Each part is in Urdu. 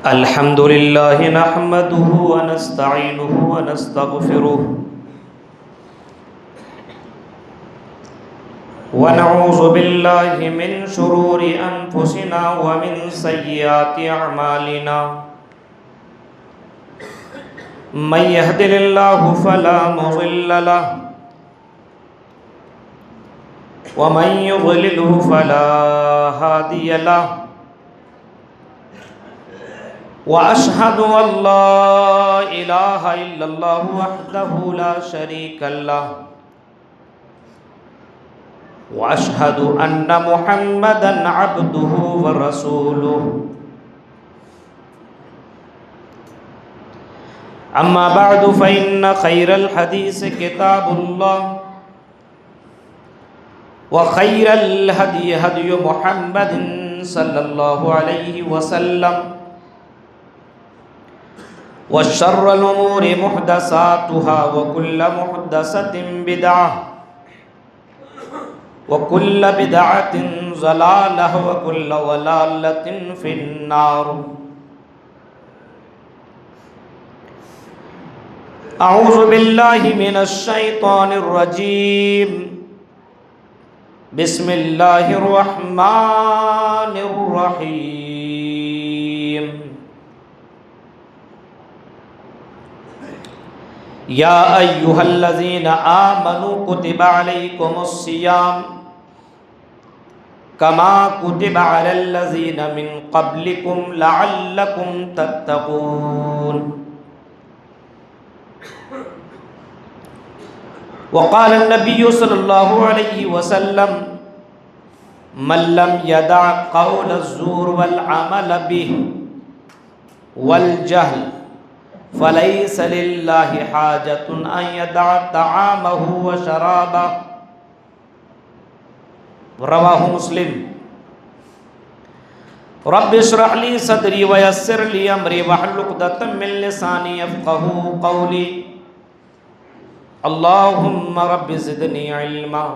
الحمد لله نحمده ونستعينه ونستغفره ونعوذ بالله من شرور أنفسنا ومن سيئات أعمالنا من يهده الله فلا مضل له ومن يضلله فلا هادي له وأشهد أن لا إله إلا الله وحده لا شريك له وأشهد أن محمدًا عبده ورسوله أما بعد فإن خير الحديث كتاب الله وخير الهدي هدي محمد صلى الله عليه وسلم وشر الأمور محدثاتها وكل محدثة بدعة وكل بدعة ضلالة وكل ضلالة في النار. أعوذ بالله من الشيطان الرجيم. بسم الله الرحمن الرحيم. يا أيها الذين آمنوا كتب عليكم الصيام كما كتب على الذين من قبلكم لعلكم تتقون. وقال النبي صلى الله عليه وسلم من لم يدع قول الزور والعمل به والجهل فليس لله حاجة أن يدع طعامه وشرابه. رواه مسلم. رب اشرح لي صدري ويسر لي أمري واحلل عقدة من لساني يفقهوا قولي. اللهم رب زدني علما.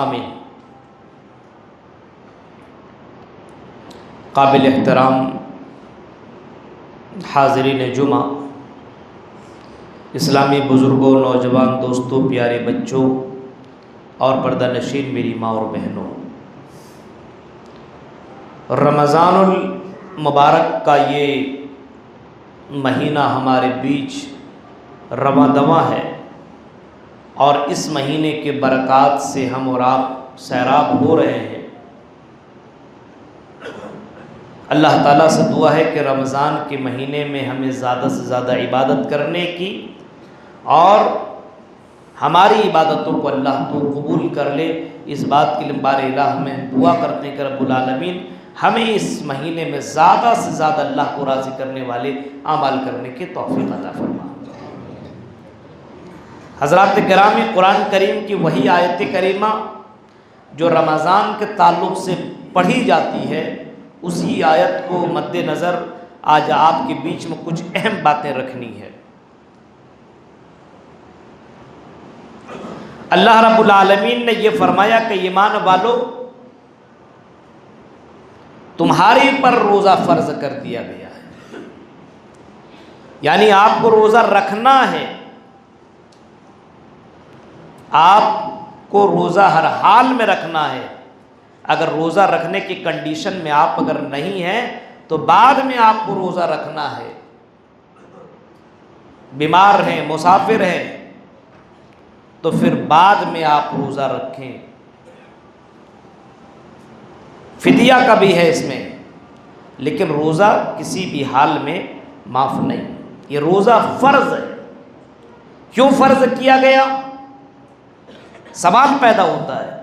آمین. قابل احترام حاضرین جمعہ، اسلامی بزرگوں، نوجوان دوستوں، پیارے بچوں اور پردہ نشین میری ماں اور بہنوں، رمضان المبارک کا یہ مہینہ ہمارے بیچ رواں دواں ہے اور اس مہینے کے برکات سے ہم اور آپ سیراب ہو رہے ہیں. اللہ تعالیٰ سے دعا ہے کہ رمضان کے مہینے میں ہمیں زیادہ سے زیادہ عبادت کرنے کی اور ہماری عبادتوں کو اللہ تو قبول کر لے. اس بات کے لیے بار الہ میں دعا کرتے ہیں کہ رب العالمین ہمیں اس مہینے میں زیادہ سے زیادہ اللہ کو راضی کرنے والے اعمال کرنے کی توفیق عطا فرما. حضرات گرامی، قرآن کریم کی وہی آیت کریمہ جو رمضان کے تعلق سے پڑھی جاتی ہے، اسی آیت کو مد نظر آج آپ کے بیچ میں کچھ اہم باتیں رکھنی ہے. اللہ رب العالمین نے یہ فرمایا کہ ایمان والو، تمہارے پر روزہ فرض کر دیا گیا ہے. یعنی آپ کو روزہ رکھنا ہے. آپ کو روزہ ہر حال میں رکھنا ہے. اگر روزہ رکھنے کی کنڈیشن میں آپ اگر نہیں ہیں تو بعد میں آپ کو روزہ رکھنا ہے. بیمار ہیں، مسافر ہیں تو پھر بعد میں آپ روزہ رکھیں. فدیہ کا بھی ہے اس میں، لیکن روزہ کسی بھی حال میں معاف نہیں. یہ روزہ فرض ہے. کیوں فرض کیا گیا؟ سوال پیدا ہوتا ہے،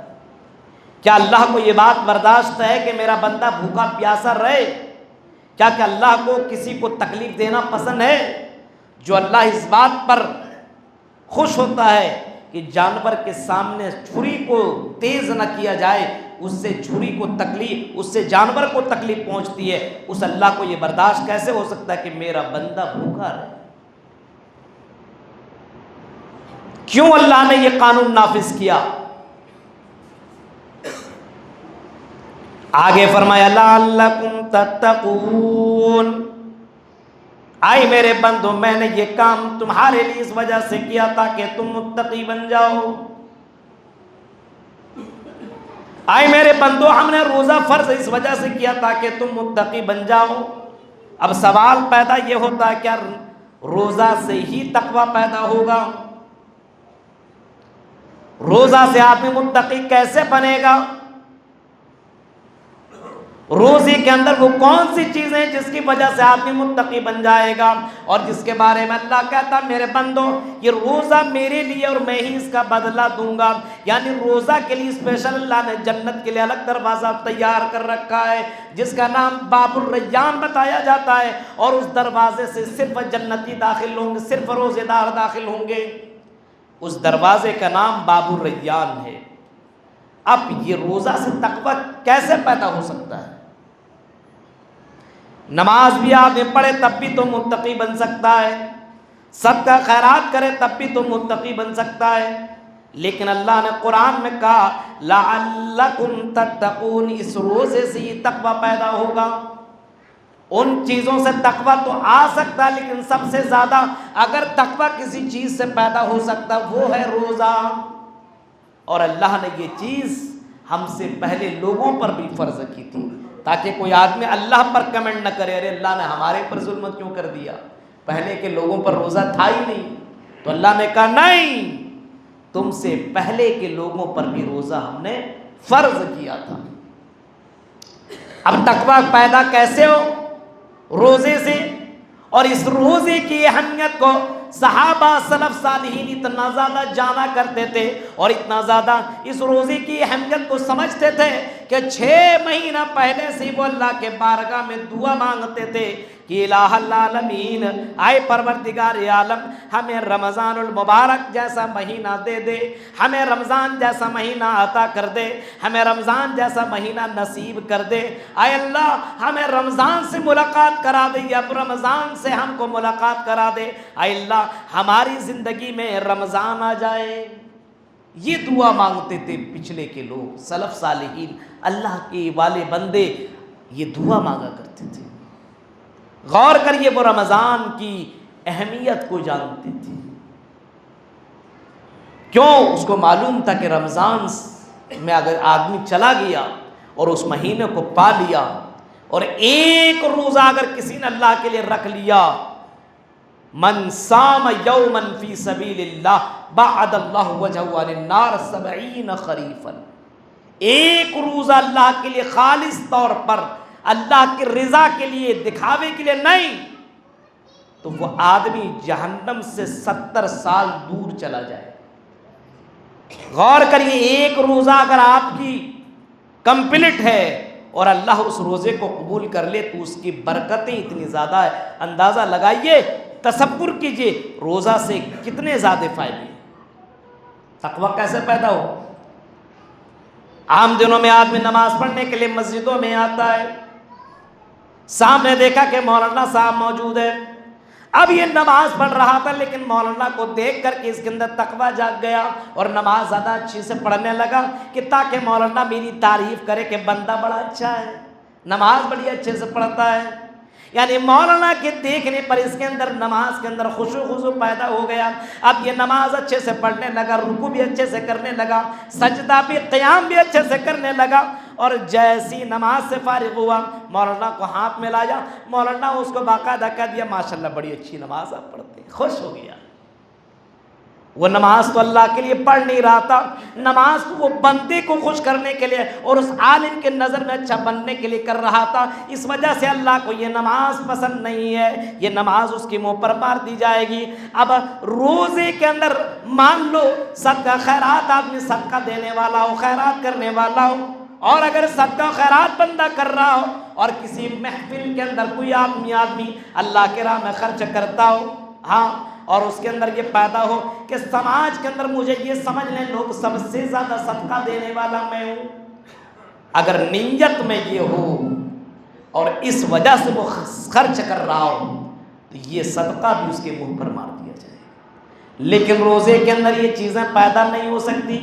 کیا اللہ کو یہ بات برداشت ہے کہ میرا بندہ بھوکا پیاسا رہے؟ کیا کہ اللہ کو کسی کو تکلیف دینا پسند ہے؟ جو اللہ اس بات پر خوش ہوتا ہے کہ جانور کے سامنے چھری کو تیز نہ کیا جائے، اس سے چھری کو تکلیف، اس سے جانور کو تکلیف پہنچتی ہے، اس اللہ کو یہ برداشت کیسے ہو سکتا ہے کہ میرا بندہ بھوکا رہے؟ کیوں اللہ نے یہ قانون نافذ کیا؟ آگے فرمایا لعلکم تتقون، آئے میرے بندو میں نے یہ کام تمہارے لیے اس وجہ سے کیا تاکہ تم متقی بن جاؤ۔ آئے میرے بندو ہم نے روزہ فرض اس وجہ سے کیا تاکہ تم متقی بن جاؤ۔ اب سوال پیدا یہ ہوتا ہے کیا روزہ سے ہی تقوی پیدا ہوگا؟ روزہ سے آدمی متقی کیسے بنے گا؟ روزے کے اندر وہ کون سی چیزیں ہیں جس کی وجہ سے آدمی متقی بن جائے گا، اور جس کے بارے میں اللہ کہتا میرے بندو یہ روزہ میرے لیے اور میں ہی اس کا بدلہ دوں گا۔ یعنی روزہ کے لیے اسپیشل اللہ نے جنت کے لیے الگ دروازہ تیار کر رکھا ہے جس کا نام باب الریان بتایا جاتا ہے، اور اس دروازے سے صرف جنتی داخل ہوں گے، صرف روزے دار داخل ہوں گے۔ اس دروازے کا نام باب الریان ہے۔ اب یہ روزہ سے تقوی کیسے پیدا ہو سکتا ہے؟ نماز بھی آدمی پڑھے تب بھی تو متقی بن سکتا ہے، صدقہ خیرات کرے تب بھی تو متقی بن سکتا ہے، لیکن اللہ نے قرآن میں کہا لعلکم تتقون، اس روزے سے یہ تقوی پیدا ہوگا۔ ان چیزوں سے تقوی تو آ سکتا ہے، لیکن سب سے زیادہ اگر تقوی کسی چیز سے پیدا ہو سکتا وہ ہے روزہ، اور اللہ نے یہ چیز ہم سے پہلے لوگوں پر بھی فرض کی تھی تاکہ کوئی آدمی اللہ پر کمنٹ نہ کرے ارے اللہ نے ہمارے پر ظلم کیوں کر دیا، پہلے کے لوگوں پر روزہ تھا ہی نہیں۔ تو اللہ نے کہا نہیں، تم سے پہلے کے لوگوں پر بھی روزہ ہم نے فرض کیا تھا۔ اب تقوی پیدا کیسے ہو؟ روزے سے، اور اس روزے کی اہمیت کو صحابہ سلف صالحین اتنا زیادہ جانا کرتے تھے اور اتنا زیادہ اس روزے کی اہمیت کو سمجھتے تھے کہ 6 مہینہ پہلے سے وہ اللہ کے بارگاہ میں دعا مانگتے تھے کہ الہ العالمین، آئے پروردگار عالم ہمیں رمضان المبارک جیسا مہینہ دے دے، ہمیں رمضان جیسا مہینہ عطا کر دے، ہمیں رمضان جیسا مہینہ نصیب کر دے، آئے اللہ ہمیں رمضان سے ملاقات کرا دے، اب رمضان سے ہم کو ملاقات کرا دے، آئے اللہ ہماری زندگی میں رمضان آ جائے۔ یہ دعا مانگتے تھے پچھلے کے لوگ، سلف صالحین، اللہ کے والے بندے یہ دعا مانگا کرتے تھے۔ غور کریے وہ رمضان کی اہمیت کو جانتے تھے، کیوں؟ اس کو معلوم تھا کہ رمضان میں اگر آدمی چلا گیا اور اس مہینے کو پا لیا اور ایک روزہ اگر کسی نے اللہ کے لیے رکھ لیا، من صام یوما فی سبیل اللہ بعد اللہ وجہہ عن النار 70 خریفا، ایک روزہ اللہ کے لیے خالص طور پر اللہ کی رضا کے لیے، دکھاوے کے لیے نہیں، تو وہ آدمی جہنم سے 70 سال دور چلا جائے۔ غور کریے، ایک روزہ اگر آپ کی کمپلیٹ ہے اور اللہ اس روزے کو قبول کر لے تو اس کی برکتیں اتنی زیادہ ہے، اندازہ لگائیے، تصور کیجئے روزہ سے کتنے زیادہ فائدے۔ تقوی کیسے پیدا ہو؟ عام دنوں میں آدمی نماز پڑھنے کے لیے مسجدوں میں آتا ہے، سامنے دیکھا کہ مولانا صاحب موجود ہے، اب یہ نماز پڑھ رہا تھا لیکن مولانا کو دیکھ کر کے اس کے اندر تقوی جاگ گیا اور نماز زیادہ اچھی سے پڑھنے لگا کہ تاکہ مولانا میری تعریف کرے کہ بندہ بڑا اچھا ہے، نماز بڑی اچھے سے پڑھتا ہے۔ یعنی مولانا کے دیکھنے پر اس کے اندر نماز کے اندر خشوع خضوع پیدا ہو گیا، اب یہ نماز اچھے سے پڑھنے لگا، رکوع بھی اچھے سے کرنے لگا، سجدہ بھی، قیام بھی اچھے سے کرنے لگا، اور جیسی نماز سے فارغ ہوا مولانا کو ہاتھ میں لایا، مولانا اس کو باقاعدہ کہہ دیا ماشاءاللہ بڑی اچھی نماز آپ پڑھتے ہیں، خوش ہو گیا۔ وہ نماز تو اللہ کے لیے پڑھ نہیں رہا تھا، نماز تو وہ بندے کو خوش کرنے کے لیے اور اس عالم کے نظر میں اچھا بننے کے لیے کر رہا تھا، اس وجہ سے اللہ کو یہ نماز پسند نہیں ہے، یہ نماز اس کے منہ پر مار دی جائے گی۔ اب روزے کے اندر مان لو صدقہ خیرات، آدمی صدقہ دینے والا ہو، خیرات کرنے والا ہو، اور اگر صدقہ خیرات بندہ کر رہا ہو اور کسی محفل کے اندر کوئی آدمی اللہ کے راہ میں خرچ کرتا ہو، ہاں، اور اس کے اندر یہ پیدا ہو کہ سماج کے اندر مجھے یہ سمجھ لیں لوگ سب سے زیادہ صدقہ دینے والا میں ہوں، اگر نیت میں یہ ہو اور اس وجہ سے وہ خرچ کر رہا ہو تو یہ صدقہ بھی اس کے منہ پر مار دیا جائے۔ لیکن روزے کے اندر یہ چیزیں پیدا نہیں ہو سکتی۔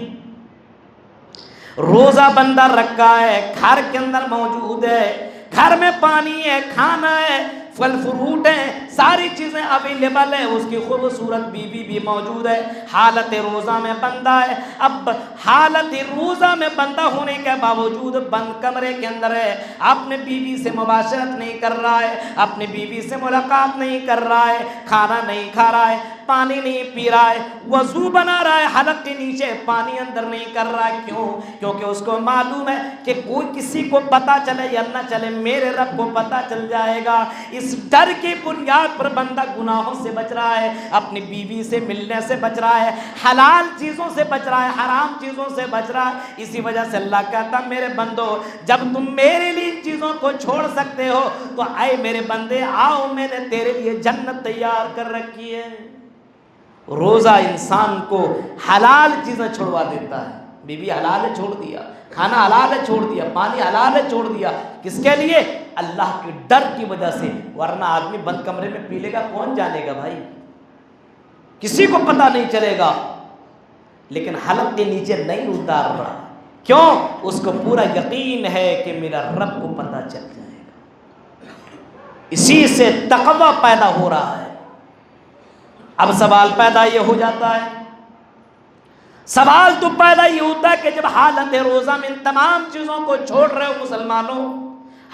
روزہ بندہ رکھا ہے، گھر کے اندر موجود ہے، گھر میں پانی ہے، کھانا ہے، پھل فروٹ ہیں، ساری چیزیں اویلیبل ہے، اس کی خوبصورت بیوی بھی موجود ہے، حالت روزہ میں بندہ ہے۔ اب حالت روزہ میں بندہ ہونے کے باوجود بند کمرے کے اندر ہے، اپنے بیوی سے مباشرت نہیں کر رہا ہے، اپنی بیوی سے ملاقات نہیں کر رہا ہے، کھانا نہیں کھا رہا ہے، پانی نہیں پی رہا ہے، وضو بنا رہا ہے، حلق کے نیچے پانی اندر نہیں کر رہا ہے۔ کیوں؟ کیونکہ اس کو معلوم ہے کہ کوئی کسی کو پتہ چلے یا نہ چلے، میرے رب کو پتہ چل جائے گا۔ اس ڈر کی بنیاد پر بندہ گناہوں سے بچ رہا ہے، اپنی بیوی سے ملنے سے بچ رہا ہے، حلال چیزوں سے بچ رہا ہے، حرام چیزوں سے بچ رہا ہے۔ اسی وجہ سے اللہ کہتا میرے بندو، جب تم میرے لیے ان چیزوں کو چھوڑ سکتے ہو تو اے میرے بندے آؤ، میں نے تیرے لیے جنت تیار کر رکھی ہے۔ روزہ انسان کو حلال چیزیں چھوڑوا دیتا ہے، بیوی حلال ہے چھوڑ دیا، کھانا حلال ہے چھوڑ دیا، پانی حلال ہے چھوڑ دیا، کس کے لیے؟ اللہ کے ڈر کی وجہ سے۔ ورنہ آدمی بند کمرے میں پی لے گا، کون جانے گا بھائی، کسی کو پتہ نہیں چلے گا، لیکن حلق کے نیچے نہیں اتار رہا، کیوں؟ اس کو پورا یقین ہے کہ میرا رب کو پتہ چل جائے گا۔ اسی سے تقوی پیدا ہو رہا ہے۔ اب سوال پیدا یہ ہو جاتا ہے، سوال تو پیدا یہ ہوتا ہے کہ جب حالت روزہ میں ان تمام چیزوں کو چھوڑ رہے ہو مسلمانوں،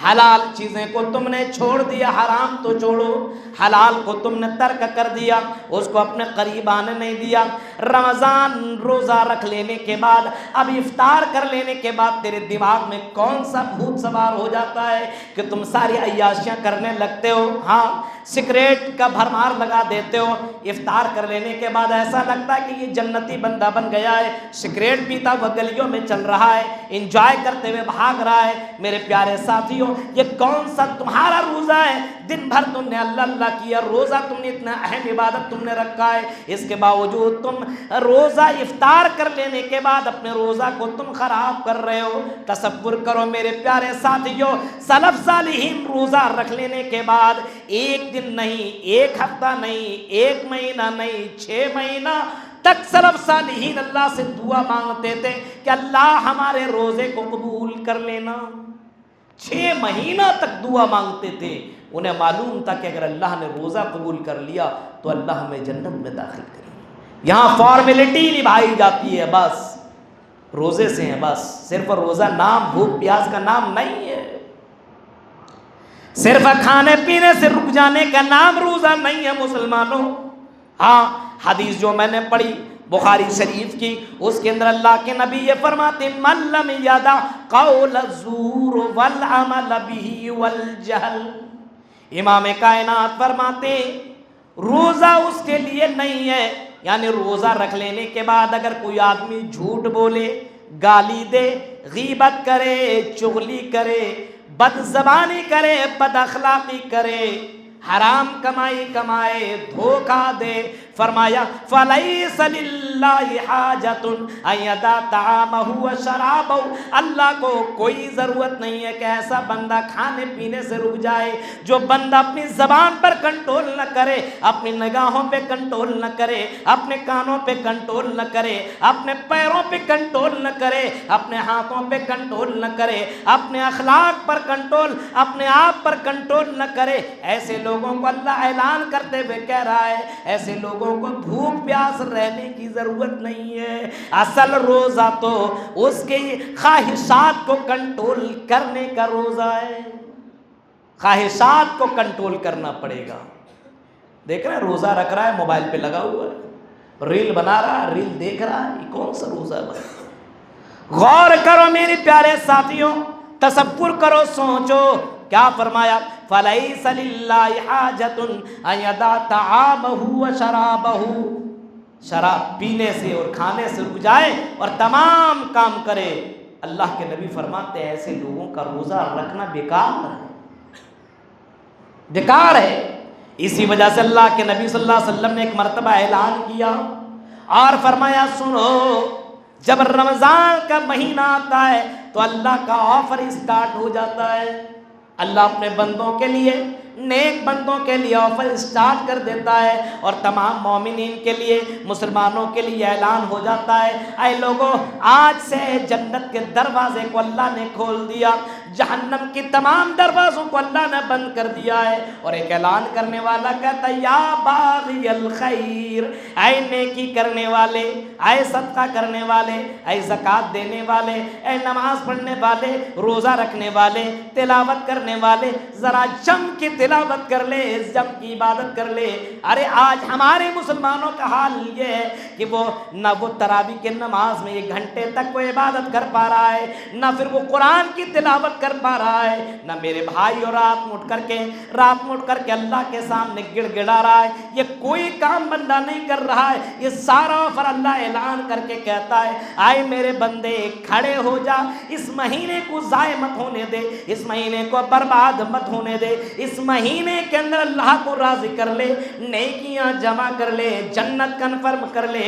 حلال چیزیں کو تم نے چھوڑ دیا، حرام تو چھوڑو، حلال کو تم نے ترک کر دیا، اس کو اپنے قریب آنے نہیں دیا۔ رمضان روزہ رکھ لینے کے بعد، اب افطار کر لینے کے بعد تیرے دماغ میں کون سا بھوت سوار ہو جاتا ہے کہ تم ساری عیاشیاں کرنے لگتے ہو، ہاں سگریٹ کا بھرمار لگا دیتے ہو، افطار کر لینے کے بعد ایسا لگتا ہے کہ یہ جنتی بندہ بن گیا ہے، سگریٹ پیتا ہوا گلیوں میں چل رہا ہے، انجوائے کرتے ہوئے بھاگ رہا ہے۔ میرے پیارے ساتھیوں، یہ کون سا تمہارا روزہ ہے؟ دن بھر تم نے اللہ اللہ کیا، روزہ تم نے اتنا اہم عبادت تم نے رکھا ہے، اس کے باوجود تم روزہ افطار کر لینے کے بعد اپنے روزہ کو تم خراب کر رہے ہو۔ تصور کرو میرے پیارے ساتھیوں، سلف صالحین روزہ رکھ لینے کے بعد ایک دن نہیں، ایک ہفتہ نہیں، ایک مہینہ نہیں، 6 مہینہ تک سلف صالحین اللہ سے دعا مانگتے تھے کہ اللہ ہمارے روزے کو قبول کر لینا۔ 6 مہینہ تک دعا مانگتے تھے، انہیں معلوم تھا کہ اگر اللہ نے روزہ قبول کر لیا تو اللہ ہمیں جنت میں داخل کرے۔ یہاں فارمیلٹی نبھائی جاتی ہے، بس روزے سے ہیں، بس صرف روزہ نام بھوک پیاس کا نام نہیں ہے، صرف کھانے پینے سے رک جانے کا نام روزہ نہیں ہے مسلمانوں۔ ہاں حدیث جو میں نے پڑھی بخاری شریف کی، اس کے اندر اللہ کے نبی یہ فرماتے من لم یدع قول الزور والعمل به والجہل، امام کائنات فرماتے روزہ اس کے لیے نہیں ہے، یعنی روزہ رکھ لینے کے بعد اگر کوئی آدمی جھوٹ بولے، گالی دے، غیبت کرے، چغلی کرے، بد زبانی کرے، بد اخلاقی کرے، حرام کمائی کمائے، دھوکہ دے، فرمایا فَلَيْسَ لِلَّهِ حَاجَةٌ أَن يَدَعَ طَعَامَهُ وَشَرَابَهُ، اللہ کو کوئی ضرورت نہیں ہے کہ ایسا بندہ کھانے پینے سے رک جائے، جو بندہ اپنی زبان پر کنٹرول نہ کرے، اپنی نگاہوں پہ کنٹرول نہ کرے، اپنے کانوں پہ کنٹرول نہ کرے، اپنے پیروں پہ کنٹرول نہ کرے، اپنے ہاتھوں پہ کنٹرول نہ کرے، اپنے اخلاق پر کنٹرول، اپنے آپ پر کنٹرول نہ کرے، ایسے لوگوں کو اللہ اعلان کرتے ہوئے کہہ رہا ہے ایسے لوگوں کو بھوک پیاس رہنے کی ضرورت نہیں ہے۔ اصل روزہ تو اس کی خواہشات کو کنٹرول کرنے کا روزہ ہے، خواہشات کو کنٹرول کرنا پڑے گا۔ دیکھ رہے ہیں روزہ رکھ رہا ہے، موبائل پہ لگا ہوا ہے، ریل بنا رہا ہے، ریل دیکھ رہا ہے، یہ کون سا روزہ ہے؟ غور کرو میرے پیارے ساتھیوں، تصور کرو، سوچو، کیا فرمایا فَلَيْسَ لِلَّهِ حَاجَةٌ أَن يَدَعَ طَعَامَهُ وَشَرَابَهُ، شراب پینے سے اور کھانے سے رک جائے اور تمام کام کرے۔ اللہ کے نبی فرماتے ہیں ایسے لوگوں کا روزہ رکھنا بیکار ہے، بیکار ہے۔ اسی وجہ سے اللہ کے نبی صلی اللہ علیہ وسلم نے ایک مرتبہ اعلان کیا اور فرمایا سنو، جب رمضان کا مہینہ آتا ہے تو اللہ کا آفر اسٹارٹ ہو جاتا ہے، اللہ اپنے بندوں کے لیے نیک بندوں کے لیے آفر اسٹارٹ کر دیتا ہے اور تمام مومنین کے لیے، مسلمانوں کے لیے اعلان ہو جاتا ہے، اے لوگوں آج سے جنت کے دروازے کو اللہ نے کھول دیا، جہنم کی تمام دروازوں کو اللہ نے بند کر دیا ہے۔ اور ایک اعلان کرنے والا کہتا ہے یا باغی الخیر، اے نیکی کرنے والے، اے صدقہ کرنے والے، اے زکوٰۃ دینے والے، اے نماز پڑھنے والے، روزہ رکھنے والے، تلاوت کرنے والے، ذرا جم کی تلاوت کر لے، جم کی عبادت کر لے۔ ارے آج ہمارے مسلمانوں کا حال یہ ہے کہ وہ نہ وہ تراویح کی نماز میں 1 گھنٹے تک وہ عبادت کر پا رہا ہے، نہ پھر وہ قرآن کی تلاوت کر پا رہا ہے، نہ میرے بھائی اور رات میں اٹھ کر کے اللہ کے سامنے گڑ گڑا رہا ہے۔ یہ کوئی کام بندہ نہیں کر رہا ہے، یہ سارا آفر اللہ اعلان کر کے کہتا ہے آئے میرے بندے کھڑے ہو جا، اس مہینے کو ضائع مت ہونے دے، اس مہینے کو برباد مت ہونے دے، اس مہینے کے اندر اللہ کو راضی کر لے، نیکیاں جمع کر لے، جنت کنفرم کر لے،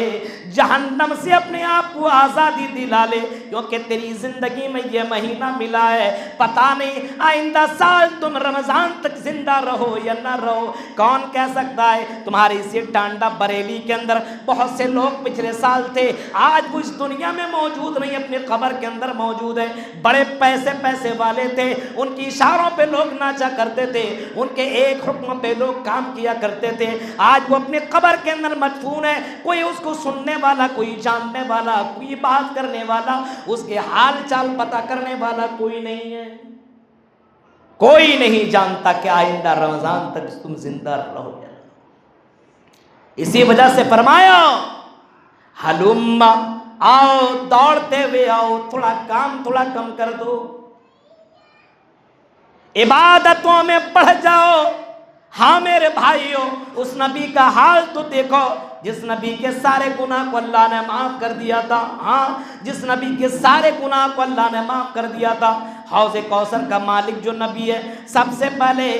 جہنم سے اپنے آپ کو آزادی دلا لے، کیونکہ تیری زندگی میں یہ مہینہ ملا ہے، پتہ نہیں آئندہ سال تم رمضان تک زندہ رہو یا نہ رہو، کون کہہ سکتا ہے۔ تمہاری اسی ٹانڈا بریلی کے اندر بہت سے لوگ پچھلے سال تھے، آج وہ اس دنیا میں موجود نہیں، اپنی قبر کے اندر موجود ہیں، بڑے پیسے والے تھے، ان کی اشاروں پہ لوگ ناچا کرتے تھے، ان کے ایک حکم پہ لوگ کام کیا کرتے تھے، آج وہ اپنی قبر کے اندر مدفون ہے، کوئی اس کو سننے والا، کوئی جاننے والا، کوئی بات کرنے والا، اس کے حال چال پتہ کرنے والا کوئی نہیں ہے، کوئی نہیں جانتا کہ آئندہ رمضان تک تم زندہ رہو گے۔ اسی وجہ سے فرمایا ہلم آؤ، دوڑتے ہوئے آؤ، تھوڑا کم کر دو، عبادتوں میں بڑھ جاؤ۔ ہاں میرے بھائیوں، اس نبی کا حال تو دیکھو جس نبی کے سارے گناہ کو اللہ نے معاف کر دیا تھا، ہاں جس نبی کے سارے گناہ کو اللہ نے معاف کر دیا تھا، حوض کوثر کا مالک جو نبی ہے، سب سے پہلے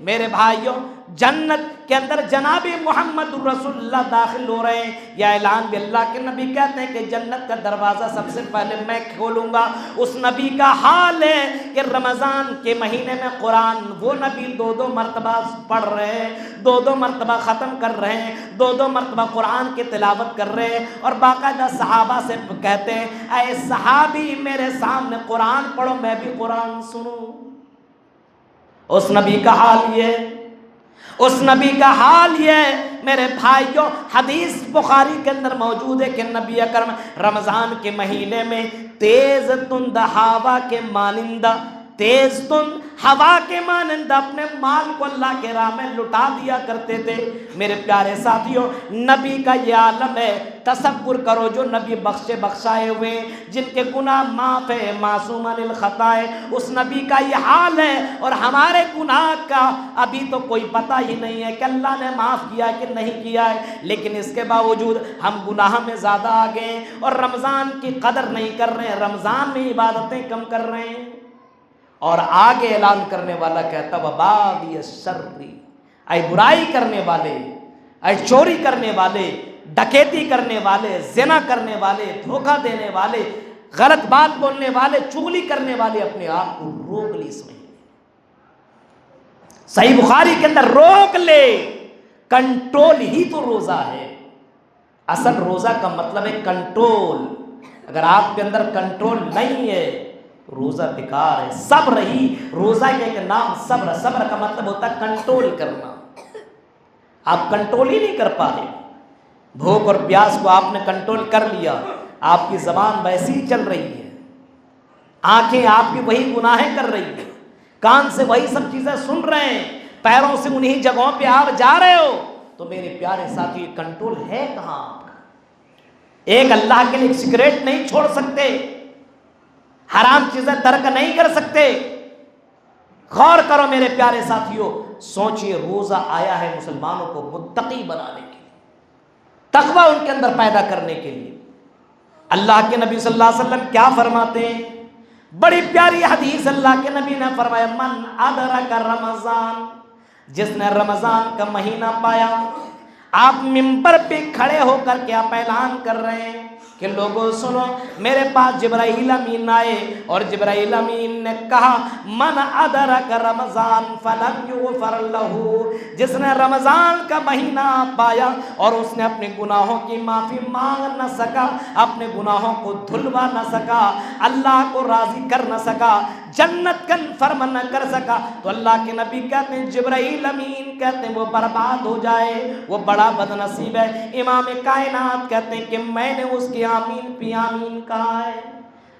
میرے بھائیوں جنت کے اندر جناب محمد رسول اللہ داخل ہو رہے ہیں، یہ اعلان بھی اللہ کے نبی کہتے ہیں کہ جنت کا دروازہ سب سے پہلے میں کھولوں گا۔ اس نبی کا حال ہے کہ رمضان کے مہینے میں قرآن وہ نبی 2 مرتبہ پڑھ رہے ہیں، 2 مرتبہ ختم کر رہے ہیں، 2 مرتبہ قرآن کی تلاوت کر رہے ہیں، اور باقاعدہ صحابہ سے کہتے ہیں اے صحابی میرے سامنے قرآن پڑھو، میں بھی قرآن سنوں۔ اس نبی کا حال یہ، اس نبی کا حال یہ میرے بھائیوں، حدیث بخاری کے اندر موجود ہے کہ نبی اکرم رمضان کے مہینے میں تیز تند ہوا کے مانندہ، تیز تند ہوا کے مانند اپنے مال کو اللہ کے راہ میں لٹا دیا کرتے تھے۔ میرے پیارے ساتھیوں، نبی کا یہ عالم ہے، تصور کرو جو نبی بخشائے ہوئے، جن کے گناہ معاف ہے، معصوم عن الخطا ہے، اس نبی کا یہ حال ہے، اور ہمارے گناہ کا ابھی تو کوئی پتہ ہی نہیں ہے کہ اللہ نے معاف کیا کہ نہیں کیا ہے، لیکن اس کے باوجود ہم گناہ میں زیادہ آ گئے ہیں اور رمضان کی قدر نہیں کر رہے ہیں، رمضان میں عبادتیں کم کر رہے ہیں۔ اور آگے اعلان کرنے والا کہتا وباغی الشر، اے برائی کرنے والے، اے چوری کرنے والے، ڈکیتی کرنے والے، زنا کرنے والے، دھوکہ دینے والے، غلط بات بولنے والے، چغلی کرنے والے، اپنے آپ کو روک لی اس مہینے۔ صحیح بخاری کے اندر روک لے، کنٹرول ہی تو روزہ ہے۔ اصل روزہ کا مطلب ہے کنٹرول، اگر آپ کے اندر کنٹرول نہیں ہے روزہ بیکار ہے۔ صبر ہی روزہ کے ایک نام صبر، صبر کا مطلب ہوتا ہے کنٹرول کرنا، آپ کنٹرول ہی نہیں کر پا رہے، بھوک اور پیاس کو آپ نے کنٹرول کر لیا، آپ کی زبان ویسی ہی چل رہی ہے، آنکھیں آپ کی وہی گناہیں کر رہی ہیں، کان سے وہی سب چیزیں سن رہے ہیں، پیروں سے انہی جگہوں پہ آپ جا رہے ہو، تو میرے پیارے ساتھی کنٹرول ہے کہاں آپ کا؟ ایک اللہ کے لیے سگریٹ نہیں چھوڑ سکتے، حرام چیزیں ترک نہیں کر سکتے۔ غور کرو میرے پیارے ساتھیوں، سوچئے روزہ آیا ہے مسلمانوں کو متقی بنانے کے لیے، تقوی ان کے اندر پیدا کرنے کے لیے۔ اللہ کے نبی صلی اللہ علیہ وسلم کیا فرماتے ہیں؟ بڑی پیاری حدیث اللہ کے نبی نے فرمایا من ادرک رمضان، جس نے رمضان کا مہینہ پایا۔ آپ منبر پہ کھڑے ہو کر کے آپ اعلان کر رہے ہیں کہ لوگوں سنو، میرے پاس جبرائیل امین آئے اور جبرائیل امین نے کہا من ادرک رمضان فلم یغفر لہ، جس نے رمضان کا مہینہ پایا اور اس نے اپنے گناہوں کی معافی مانگ نہ سکا، اپنے گناہوں کو دھلوا نہ سکا، اللہ کو راضی کر نہ سکا، جنت کنفرم نہ کر سکا، تو اللہ کے نبی کہتے ہیں، جبرائیل امین کہتے ہیں وہ برباد ہو جائے، وہ بڑا بد نصیب ہے۔ امام کائنات کہتے ہیں کہ میں نے اس کی آمین پی آمین کہا ہے۔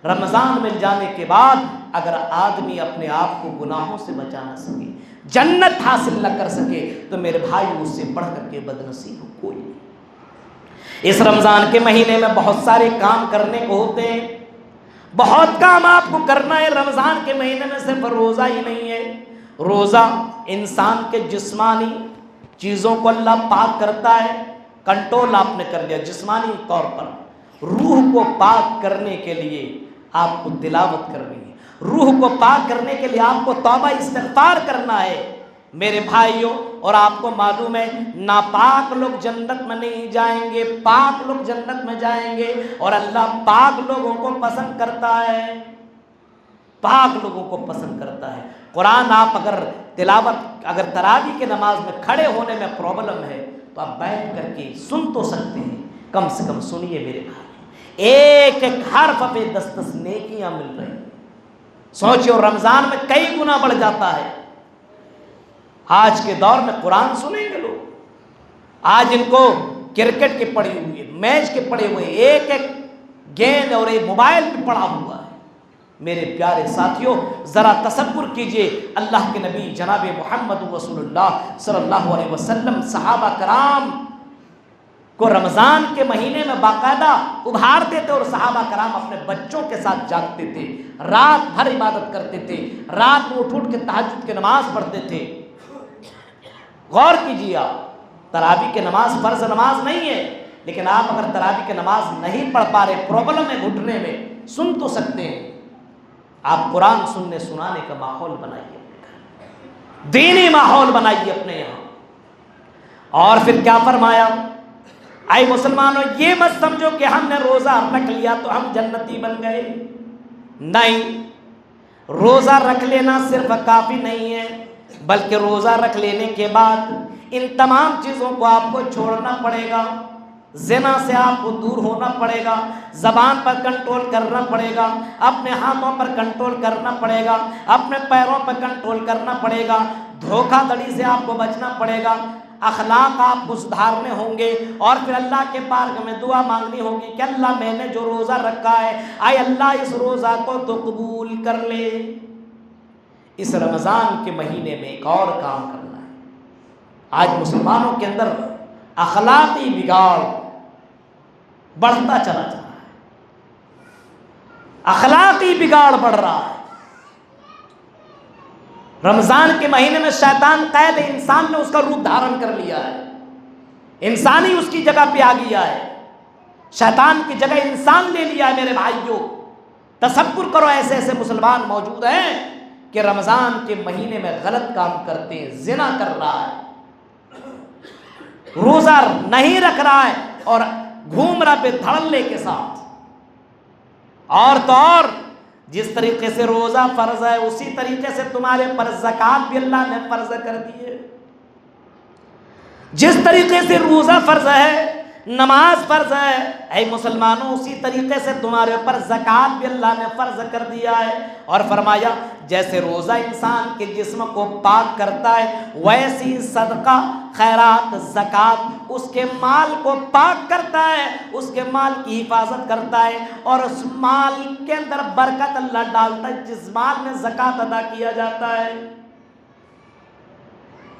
رمضان مل جانے کے بعد اگر آدمی اپنے آپ کو گناہوں سے بچا نہ سکے، جنت حاصل نہ کر سکے، تو میرے بھائی اس سے بڑھ کر کے بد نصیب کوئی نہیں۔ اس رمضان کے مہینے میں بہت سارے کام کرنے کو ہوتے ہیں، بہت کام آپ کو کرنا ہے۔ رمضان کے مہینے میں صرف روزہ ہی نہیں ہے، روزہ انسان کے جسمانی چیزوں کو اللہ پاک کرتا ہے، کنٹرول آپ نے کر لیا جسمانی طور پر۔ روح کو پاک کرنے کے لیے آپ کو تلاوت کرنی ہے، روح کو پاک کرنے کے لیے آپ کو توبہ استغفار کرنا ہے میرے بھائیوں۔ اور آپ کو معلوم ہے ناپاک لوگ جنت میں نہیں جائیں گے، پاک لوگ جنت میں جائیں گے، اور اللہ پاک لوگوں کو پسند کرتا ہے، پاک لوگوں کو پسند کرتا ہے۔ قرآن آپ اگر تلاوت، اگر تراویح کی نماز میں کھڑے ہونے میں پرابلم ہے تو آپ بیٹھ کر کے سن تو سکتے ہیں، کم سے کم سنیے میرے بھائی، ایک ایک حرف پہ 10 نیکیاں مل رہی ہیں۔ سوچو رمضان میں کئی گنا بڑھ جاتا ہے۔ آج کے دور میں قرآن سنیں گے لوگ، آج ان کو کرکٹ کے پڑی ہوئی ہے، میچ کے پڑے ہوئے، ایک ایک گیند اور ایک موبائل پہ پڑا ہوا ہے۔ میرے پیارے ساتھیوں ذرا تصور کیجئے، اللہ کے نبی جناب محمد رسول اللہ صلی اللہ علیہ وسلم صحابہ کرام کو رمضان کے مہینے میں باقاعدہ ابھارتے تھے، اور صحابہ کرام اپنے بچوں کے ساتھ جاگتے تھے، رات بھر عبادت کرتے تھے، رات میں اٹھ کے تہجد کی نماز پڑھتے تھے۔ غور کیجیے، آپ تراویح کی نماز فرض نماز نہیں ہے، لیکن آپ اگر تراویح کی نماز نہیں پڑھ پا رہے، پرابلم ہے گھٹنے میں، سن تو سکتے ہیں، آپ قرآن سننے سنانے کا ماحول بنائیے، دینی ماحول بنائیے اپنے یہاں۔ اور پھر کیا فرمایا، اے مسلمانوں یہ مت سمجھو کہ ہم نے روزہ رکھ لیا تو ہم جنتی بن گئے، نہیں، روزہ رکھ لینا صرف کافی نہیں ہے، بلکہ روزہ رکھ لینے کے بعد ان تمام چیزوں کو آپ کو چھوڑنا پڑے گا۔ زنا سے آپ کو دور ہونا پڑے گا، زبان پر کنٹرول کرنا پڑے گا، اپنے ہاتھوں پر کنٹرول کرنا پڑے گا، اپنے پیروں پر کنٹرول کرنا پڑے گا، دھوکہ دڑی سے آپ کو بچنا پڑے گا، اخلاق آپ کو سدھارنے ہوں گے، اور پھر اللہ کے بارگاہ میں دعا مانگنی ہوگی کہ اللہ میں نے جو روزہ رکھا ہے، اے اللہ اس روزہ کو تو قبول کر لے۔ اس رمضان کے مہینے میں ایک اور کام کرنا ہے۔ آج مسلمانوں کے اندر اخلاقی بگاڑ بڑھتا چلا جا رہا ہے، اخلاقی بگاڑ بڑھ رہا ہے۔ رمضان کے مہینے میں شیطان قید ہے، انسان نے اس کا روپ دھارن کر لیا ہے، انسان ہی اس کی جگہ پہ آ گیا ہے، شیطان کی جگہ انسان لے لیا ہے۔ میرے بھائیو تصور کرو، ایسے ایسے مسلمان موجود ہیں کہ رمضان کے مہینے میں غلط کام کرتے ہیں، زنا کر رہا ہے، روزہ نہیں رکھ رہا ہے اور گھوم رہا بے دھڑلے کے ساتھ۔ اور تو اور جس طریقے سے روزہ فرض ہے اسی طریقے سے تمہارے پر زکوٰۃ بھی اللہ نے فرض کر دی ہے۔ جس طریقے سے روزہ فرض ہے، نماز فرض ہے، اے مسلمانوں اسی طریقے سے تمہارے اوپر زکوٰۃ بھی اللہ نے فرض کر دیا ہے۔ اور فرمایا جیسے روزہ انسان کے جسم کو پاک کرتا ہے، ویسی صدقہ خیرات زکوٰۃ اس کے مال کو پاک کرتا ہے، اس کے مال کی حفاظت کرتا ہے، اور اس مال کے اندر برکت اللہ ڈالتا ہے جس مال میں زکوٰۃ ادا کیا جاتا ہے۔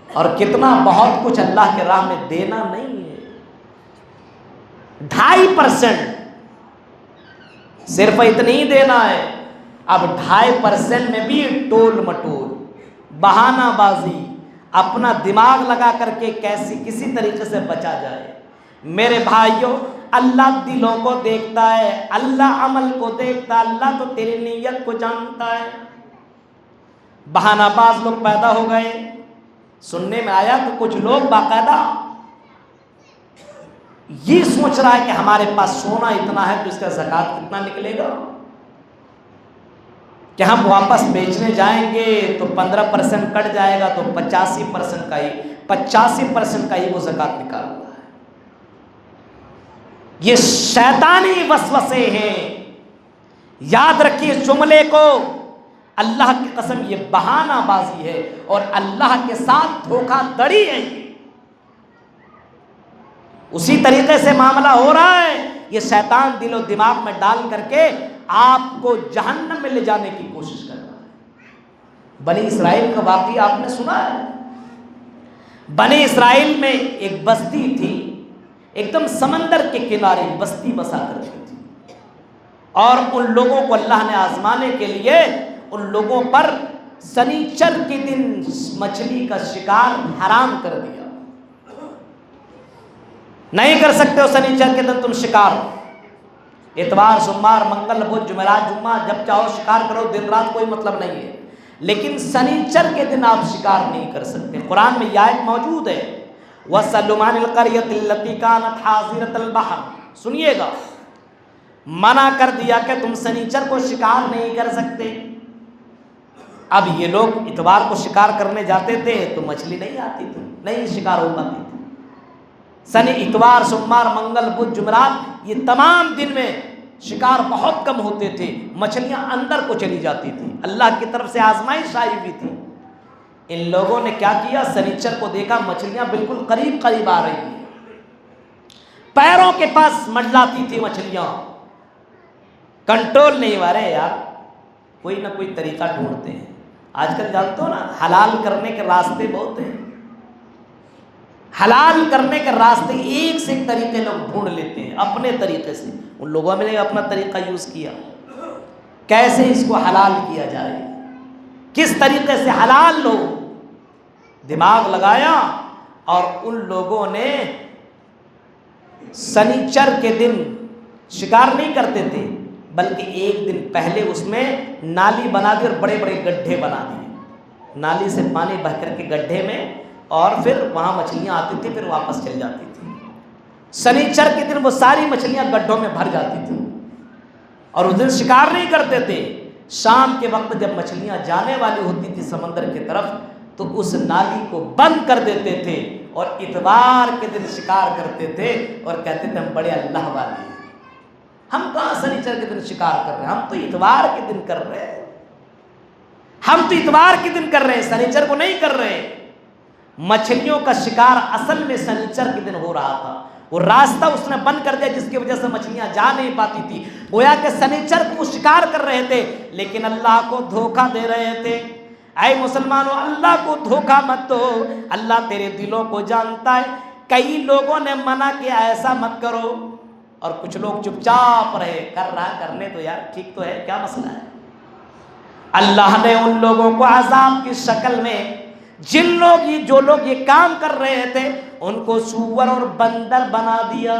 اور کتنا بہت کچھ اللہ کے راہ میں دینا نہیں ہے، 2.5% صرف اتنی ہی دینا ہے۔ اب 2.5% میں بھی ٹول مٹول، بہانہ بازی، اپنا دماغ لگا کر کے کسی طریقے سے بچا جائے۔ میرے بھائیوں اللہ دلوں کو دیکھتا ہے، اللہ عمل کو دیکھتا ہے، اللہ تو تیری نیت کو جانتا ہے۔ بہانہ باز لوگ پیدا ہو گئے، سننے میں آیا کہ کچھ لوگ باقاعدہ یہ سوچ رہا ہے کہ ہمارے پاس سونا اتنا ہے تو اس کا زکوٰۃ کتنا نکلے گا، کہ ہم واپس بیچنے جائیں گے تو 15% کٹ جائے گا تو 85% کا ہی وہ زکوٰۃ نکال رہا ہے۔ یہ شیطانی وسوسے ہیں، یاد رکھیے اس جملے کو، اللہ کی قسم یہ بہانہ بازی ہے اور اللہ کے ساتھ دھوکہ دڑی ہے۔ اسی طریقے سے معاملہ ہو رہا ہے، یہ شیطان دل و دماغ میں ڈال کر کے آپ کو جہنم میں لے جانے کی کوشش کر رہا ہے۔ بنی اسرائیل کا واقعہ آپ نے سنا ہے، بنی اسرائیل میں ایک بستی تھی، ایک دم سمندر کے کنارے بستی بسا کرتی تھی، اور ان لوگوں کو اللہ نے آزمانے کے لیے ان لوگوں پر سنیچر کے دن مچھلی کا شکار حرام کر دیا۔ نہیں کر سکتے ہو سنیچر کے دن تم شکار، اتوار سوموار منگل بدھ جمعرات جمعہ جب چاہو شکار کرو، دن رات کوئی مطلب نہیں ہے، لیکن سنیچر کے دن آپ شکار نہیں کر سکتے۔ قرآن میں یہ آیت موجود ہے، وَسَلُّمْ عَنِ الْقَرْيَةِ الَّتِي كَانَتْ حَاضِرَةَ الْبَحْرِ، سنیے گا، منع کر دیا کہ تم سنیچر کو شکار نہیں کر سکتے۔ اب یہ لوگ اتوار کو شکار کرنے جاتے تھے تو مچھلی نہیں آتی تھی، نہیں شکار ہو پاتی تھی۔ اتوار سوموار منگل بدھ جمعرات یہ تمام دن میں شکار بہت کم ہوتے تھے، مچھلیاں اندر کو چلی جاتی تھی، اللہ کی طرف سے آزمائش آئی ہوئی تھی۔ ان لوگوں نے کیا کیا، سنیچر کو دیکھا مچھلیاں بالکل قریب قریب آ رہی ہیں، پیروں کے پاس منڈلاتی تھی مچھلیاں، کنٹرول نہیں ہوا رہے یار، کوئی نہ کوئی طریقہ ڈھونڈتے ہیں۔ آج کل جانتے ہو نا، حلال کرنے کے راستے بہت ہیں، حلال کرنے کے راستے ایک سے ایک طریقے لوگ ڈھونڈ لیتے ہیں اپنے طریقے سے۔ ان لوگوں نے اپنا طریقہ یوز کیا، کیسے اس کو حلال کیا جائے، کس طریقے سے حلال لو، دماغ لگایا، اور ان لوگوں نے سنیچر کے دن شکار نہیں کرتے تھے، بلکہ ایک دن پہلے اس میں نالی بنا دی اور بڑے بڑے گڈھے بنا دیے، نالی سے پانی بہ کر کے گڈھے میں، اور پھر وہاں مچھلیاں آتی تھی، پھر واپس چل جاتی تھی۔ سنیچر کے دن وہ ساری مچھلیاں گڈھوں میں بھر جاتی تھی، اور اس دن شکار نہیں کرتے تھے۔ شام کے وقت جب مچھلیاں جانے والی ہوتی تھی سمندر کی طرف تو اس نالی کو بند کر دیتے تھے، اور اتوار کے دن شکار کرتے تھے، اور کہتے تھے ہم بڑے اللہ والے ہیں، ہم کہاں سنیچر کے دن شکار کر رہے ہیں، ہم تو اتوار کے دن کر رہے ہیں، ہم تو اتوار کے دن کر رہے ہیں، سنیچر کو نہیں کر رہے۔ مچھلیوں کا شکار اصل میں سنیچر کے دن ہو رہا تھا، وہ راستہ اس نے بند کر دیا جس کی وجہ سے مچھلیاں جا نہیں پاتی تھی، گویا کہ سنیچر کو شکار کر رہے تھے لیکن اللہ کو دھوکہ دے رہے تھے۔ اے مسلمانوں، اللہ کو دھوکہ مت دو، اللہ تیرے دلوں کو جانتا ہے۔ کئی لوگوں نے منع کیا ایسا مت کرو، اور کچھ لوگ چپ چاپ رہے، کر رہا کرنے تو یار، ٹھیک تو ہے، کیا مسئلہ ہے۔ اللہ نے ان لوگوں کو عذاب کی شکل میں، جو لوگ یہ کام کر رہے تھے، ان کو سور اور بندر بنا دیا۔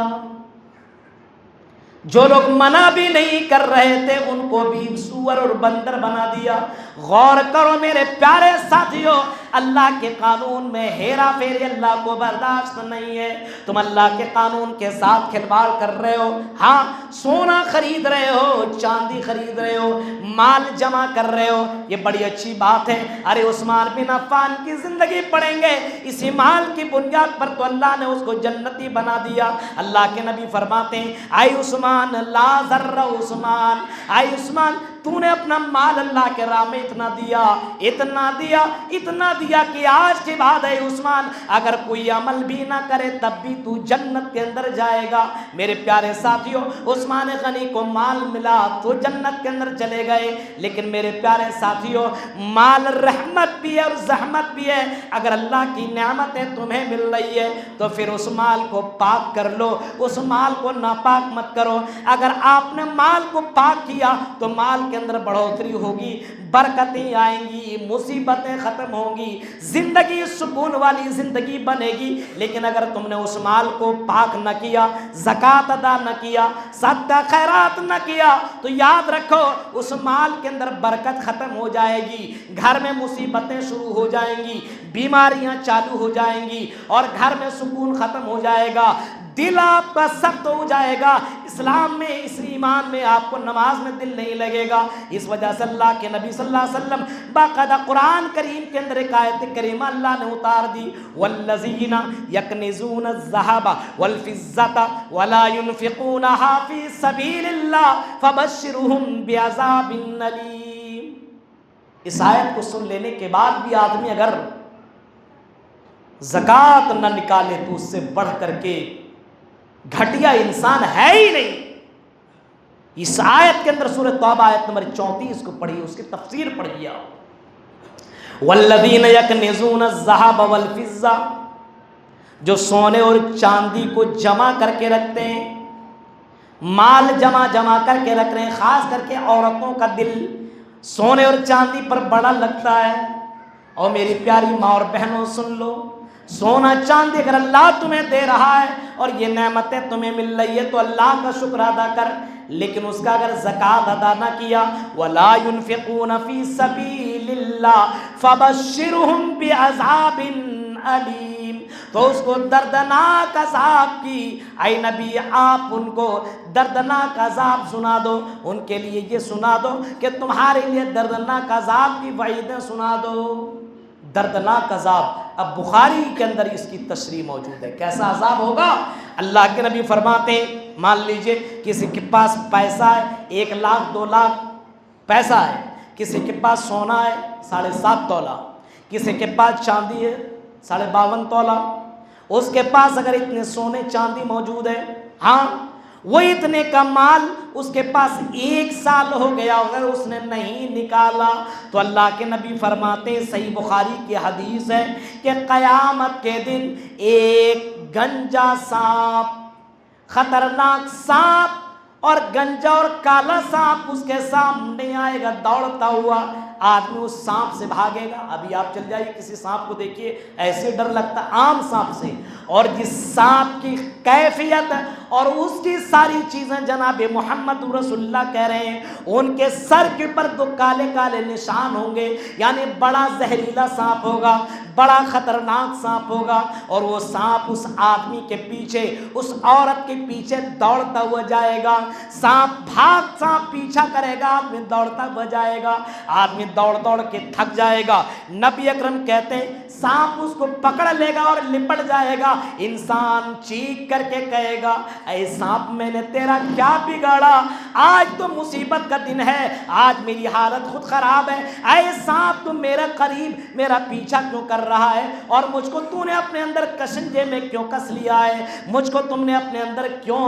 جو لوگ منع بھی نہیں کر رہے تھے ان کو بھی سور اور بندر بنا دیا۔ غور کرو میرے پیارے ساتھیو، اللہ کے قانون میں ہیرا پھیری اللہ کو برداشت نہیں ہے۔ تم اللہ کے قانون کے ساتھ کھلواڑ کر رہے ہو، ہاں سونا خرید رہے ہو، چاندی خرید رہے ہو، مال جمع کر رہے ہو، یہ بڑی اچھی بات ہے۔ ارے عثمان بن عفان کی زندگی پڑھیں گے، اسی مال کی بنیاد پر تو اللہ نے اس کو جنتی بنا دیا۔ اللہ کے نبی فرماتے ہیں، اے عثمان لا ذر عثمان، اے عثمان تو نے اپنا مال اللہ کے راہ میں اتنا دیا کہ آج کے بعد اے عثمان اگر کوئی عمل بھی نہ کرے تب بھی تو جنت کے اندر جائے گا۔ میرے پیارے ساتھیوں، عثمان غنی کو مال ملا تو جنت کے اندر چلے گئے، لیکن میرے پیارے ساتھیوں مال رحمت بھی ہے اور زحمت بھی ہے۔ اگر اللہ کی نعمتیں تمہیں مل رہی ہے تو پھر اس مال کو پاک کر لو، اس مال کو ناپاک مت کرو۔ اگر آپ نے مال کو پاک کیا تو مال کے اندر بڑھوتری ہوگی، برکتیں آئیں گی، مصیبتیں ختم ہوں گی، زندگی سکون والی زندگی بنے گی۔ لیکن اگر تم نے اس مال کو پاک نہ کیا، زکوٰۃ ادا نہ کیا، صدقہ خیرات نہ کیا، تو یاد رکھو اس مال کے اندر برکت ختم ہو جائے گی، گھر میں مصیبتیں شروع ہو جائیں گی، بیماریاں چالو ہو جائیں گی، اور گھر میں سکون ختم ہو جائے گا، دل آپ کا سخت ہو جائے گا، اسلام میں، اس ایمان میں آپ کو نماز میں دل نہیں لگے گا۔ اس وجہ سے اللہ کے نبی صلی اللہ علیہ وسلم باقاعدہ قرآن کریم کے اندر ایک آیت کریمہ اللہ نے اتار دی، والذین یکنزون الذھب والفضة ولا ينفقونها فی سبیل اللہ فبشرهم بعذاب الیم۔ اس آیت کو سن لینے کے بعد بھی آدمی اگر زکوٰۃ نہ نکالے تو اس سے بڑھ کر کے گھٹیا انسان ہے ہی نہیں۔ اس آیت کے اندر سورہ توبہ آیت نمبر 34 کو پڑھیے، اس کی تفسیر پڑھیے آپ۔ والذین یکنزون الذھب والفضة، جو سونے اور چاندی کو جمع کر کے رکھتے ہیں، مال جمع کر کے رکھ رہے ہیں، خاص کر کے عورتوں کا دل سونے اور چاندی پر بڑا لگتا ہے۔ اور میری پیاری ماں اور بہنوں سن لو، سونا چاندی اگر اللہ تمہیں دے رہا ہے اور یہ نعمتیں تمہیں مل رہی ہے تو اللہ کا شکر ادا کر، لیکن اس کا اگر زکوٰۃ ادا نہ کیا، وَلَا يُنْفِقُونَ فِي سَبِيلِ اللَّهِ فَبَشِّرْهُمْ بِعَذَابٍ أَلِيمٍ، تو اس کو دردناک عذاب کی، اے نبی آپ ان کو دردناک عذاب سنا دو، ان کے لیے یہ سنا دو کہ تمہارے لیے دردناک عذاب کی وعیدیں سنا دو۔ دردناک عذاب، اب بخاری کے اندر اس کی تشریح موجود ہے، کیسا عذاب ہوگا؟ اللہ کے نبی فرماتے ہیں، مان لیجئے کسی کے پاس پیسہ ہے 1 لاکھ 2 لاکھ پیسہ ہے، کسی کے پاس سونا ہے 7.5 تولہ، کسی کے پاس چاندی ہے 52.5 تولہ، اس کے پاس اگر اتنے سونے چاندی موجود ہے، ہاں وہ اتنے کا مال اس کے پاس 1 سال ہو گیا، اگر اس نے نہیں نکالا تو اللہ کے نبی فرماتے ہیں، صحیح بخاری کی حدیث ہے کہ قیامت کے دن ایک گنجا سانپ، خطرناک سانپ اور گنجا اور کالا سانپ اس کے سامنے آئے گا دوڑتا ہوا، آدمی اس سانپ سے بھاگے گا۔ ابھی آپ چل جائیے کسی سانپ کو دیکھیے، ایسے ڈر لگتا عام سانپ سے، اور جس سانپ کی کیفیت اور اس کی ساری چیزیں جناب محمد رسول اللہ کہہ رہے ہیں، ان کے سر کے پر 2 کالے کالے نشان ہوں گے، یعنی بڑا زہریلا سانپ ہوگا، بڑا خطرناک سانپ ہوگا، اور وہ سانپ اس آدمی کے پیچھے، اس عورت کے پیچھے دوڑتا ہوا جائے گا۔ سانپ پیچھا کرے گا، آدمی دوڑتا ہوا جائے گا، آدمی دوڑ کے تھک جائے گا۔ نبی اکرم کہتے ہیں سانپ اس کو پکڑ لے گا اور لپٹ جائے گا، انسان چیخ کر کے کہے گا، اے سانپ میں نے تیرا کیا بگاڑا، آج تو مصیبت کا دن ہے، آج میری حالت خود خراب ہے، اے سانپ تم میرے قریب میرا پیچھا کیوں کر رہا ہے، اور مجھ کو تو نے اپنے اندر کشنجے میں کیوں کس لیا ہے، مجھ کو تم نے اپنے اندر کیوں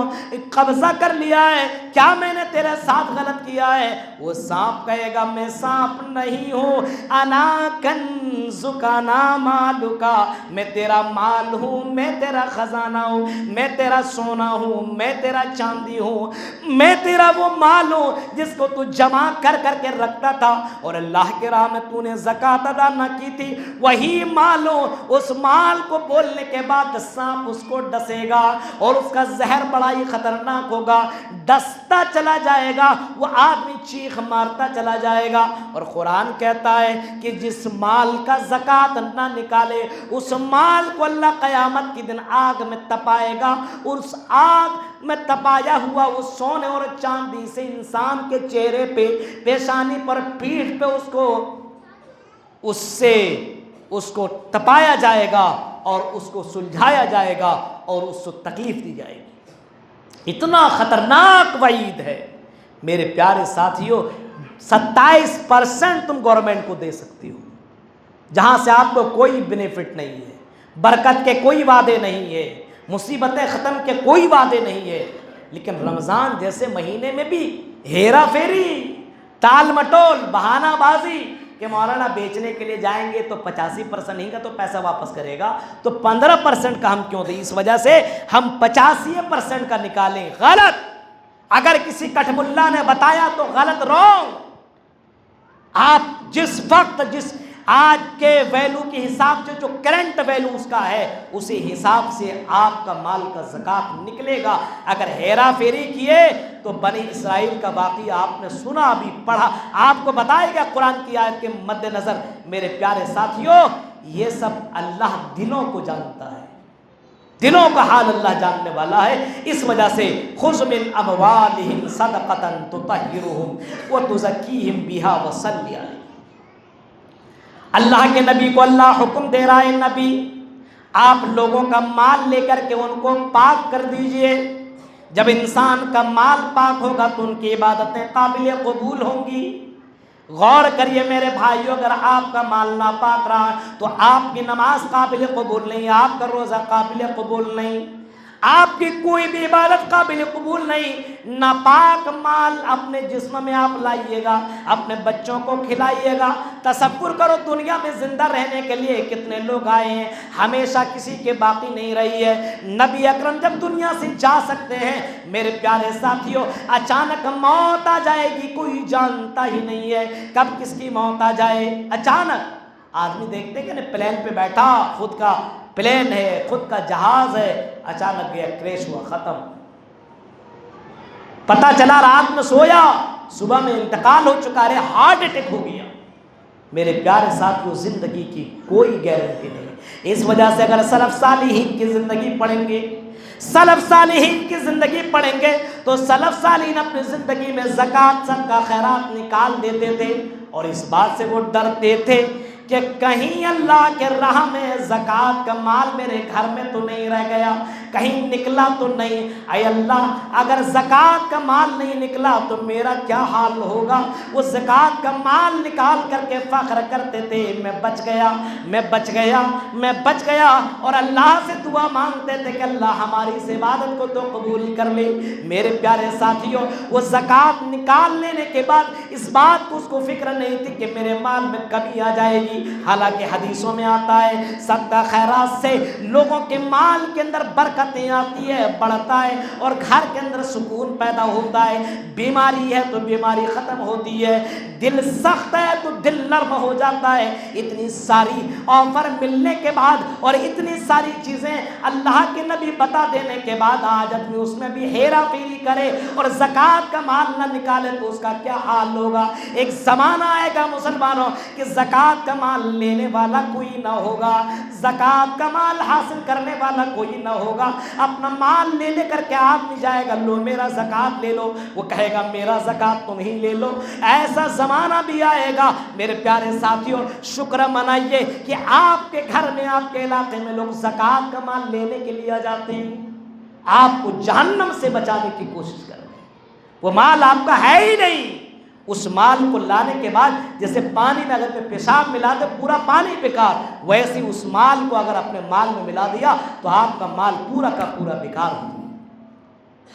قبضہ کر لیا ہے، کیا میں نے تیرے ساتھ غلط کیا ہے؟ وہ سانپ کہے گا میں سانپ نہیں ہوں، انا کنزک انا مالکا، میں تیرا مال ہوں، میں تیرا خزانہ ہوں، میں تیرا سونا ہوں، میں تیرا چاندی ہوں، میں تیرا وہ مال ہوں جس کو تو جمع کر کے رکھتا تھا اور اللہ کے راہ میں تو نے زکوٰۃ ادا نہ کی تھی، وہی مال ہوں۔ اس مال کو بولنے کے بعد سانپ اس کو ڈسے گا اور اس کا زہر بڑا ہی خطرناک ہوگا، ڈستا چلا جائے گا، وہ آدمی چیخ مارتا چلا جائے گا۔ اور قرآن کہتا ہے کہ جس مال کا زکوٰۃ نہ نکالے اس مال کو اللہ قیامت کے دن آگ میں تپائے گا، اور اس آگ میں تپایا ہوا وہ سونے اور چاندی سے انسان کے چہرے پہ، پیشانی پر، پیٹھ پہ اس کو تپایا جائے گا اور اس کو سلجھایا جائے گا اور اس کو تکلیف دی جائے گی۔ اتنا خطرناک وعید ہے میرے پیارے ساتھیوں۔ 27% تم گورنمنٹ کو دے سکتی ہو، جہاں سے آپ کو کوئی بینیفٹ نہیں ہے، برکت کے کوئی وعدے نہیں ہے، مصیبتیں ختم کے کوئی وعدے نہیں ہے، لیکن رمضان جیسے مہینے میں بھی ہیرا پھیری، ٹال مٹول، بہانہ بازی کہ مولانا بیچنے کے لیے جائیں گے تو 85% نہیں کا تو پیسہ واپس کرے گا، تو 15% کا ہم کیوں دیں؟ اس وجہ سے ہم 85% کا نکالیں۔ غلط، اگر کسی کٹھ ملا نے بتایا تو غلط، رونگ۔ آپ جس وقت آج کے ویلو کے حساب سے جو کرنٹ ویلو اس کا ہے، اسی حساب سے آپ کا مال کا زکوٰۃ نکلے گا۔ اگر ہیرا پھیری کیے تو بنی اسرائیل کا واقعہ آپ نے سنا بھی، پڑھا، آپ کو بتایا گیا قرآن کی آیت کے مد نظر۔ میرے پیارے ساتھیوں، یہ سب اللہ دلوں کو جانتا ہے، دلوں کا حال اللہ جاننے والا ہے. اس وجہ سے خذ من اموالہم صدقۃ تطہرہم وتزکیہم بہا وصلی علیہم. اللہ کے نبی کو اللہ حکم دے رہا ہے، نبی آپ لوگوں کا مال لے کر کے ان کو پاک کر دیجئے. جب انسان کا مال پاک ہوگا تو ان کی عبادتیں قابل قبول ہوں گی. غور کریے میرے بھائیو، اگر آپ کا مال ناپاک رہا تو آپ کی نماز قابل قبول نہیں، آپ کا روزہ قابل قبول نہیں، آپ کی کوئی بھی عبادت قابل قبول نہیں. ناپاک مال اپنے جسم میں آپ لائیے گا، اپنے بچوں کو کھلائیے گا. تصور کرو دنیا میں زندہ رہنے کے لیے کتنے لوگ آئے ہیں، ہمیشہ کسی کے باقی نہیں رہی ہے. نبی اکرم جب دنیا سے جا سکتے ہیں میرے پیارے ساتھیوں، اچانک موت آ جائے گی، کوئی جانتا ہی نہیں ہے کب کس کی موت آ جائے. اچانک آدمی دیکھتے کہ نہیں، پلین پہ بیٹھا، خود کا پلین ہے، خود کا جہاز ہے، اچانک گیا، کریش ہوا، ختم. پتہ چلا رات میں سویا، صبح میں انتقال ہو چکا، رہے ہارٹ اٹیک ہو گیا. میرے پیارے ساتھیوں، زندگی کی کوئی گارنٹی نہیں. اس وجہ سے اگر سلف صالحین کی زندگی پڑھیں گے، سلف صالحین کی زندگی پڑھیں گے تو سلف صالحین اپنی زندگی میں زکوٰۃ، صدقہ، خیرات نکال دیتے تھے، اور اس بات سے وہ ڈرتے تھے کہ کہیں اللہ کے راہ میں زکوٰۃ کا مال میرے گھر میں تو نہیں رہ گیا، کہیں نکلا تو نہیں. اے اللہ، اگر زکوٰۃ کا مال نہیں نکلا تو میرا کیا حال ہوگا. وہ زکوٰۃ کا مال نکال کر کے فخر کرتے تھے، میں بچ گیا، میں بچ گیا، میں بچ گیا. اور اللہ سے دعا مانگتے تھے کہ اللہ ہماری اس عبادت کو تو قبول کر لے. میرے پیارے ساتھیوں، وہ زکوٰۃ نکال لینے کے بعد اس بات کو اس کو فکر نہیں تھی کہ میرے مال میں کمی آ جائے گی. حالانکہ حدیثوں میں آتا ہے صدقہ خیرات سے لوگوں کے مال کے اندر برکتیں آتی ہے، بڑھتا ہے، اور گھر کے اندر سکون پیدا ہوتا ہے. بیماری ہے تو بیماری ختم ہوتی ہے، دل سخت ہے تو دل نرم ہو جاتا ہے. اتنی ساری آفر ملنے کے بعد اور اتنی ساری چیزیں اللہ کے نبی بتا دینے کے بعد آج آدمی اس میں بھی ہیرا پھیری کرے اور زکوٰۃ کا مال نہ نکالے تو اس کا کیا حال ہوگا. ایک زمانہ آئے گا مسلمانوں کہ زکوٰۃ کا مال لینے والا کوئی نہ ہوگا، زکوٰۃ کا مال حاصل کرنے والا کوئی نہ ہوگا. اپنا مال لے لے کر کے آدمی جائے گا، لو میرا زکوٰۃ لے لو، وہ کہے گا میرا زکوٰۃ تم ہی لے لو. ایسا زمانہ بھی آئے گا. میرے پیارے ساتھیوں، شکر منائیے کہ آپ کے گھر میں، آپ کے علاقے میں لوگ زکوٰۃ کا مال لینے کے لیے آ جاتے ہیں، آپ کو جہنم سے بچانے کی کوشش کر رہے ہیں. وہ مال آپ کا ہے ہی نہیں. اس مال کو لانے کے بعد جیسے پانی میں اگر پیشاب ملا دے پورا پانی بیکار، ویسے اس مال کو اگر اپنے مال میں ملا دیا تو آپ کا مال پورا کا پورا بیکار ہو.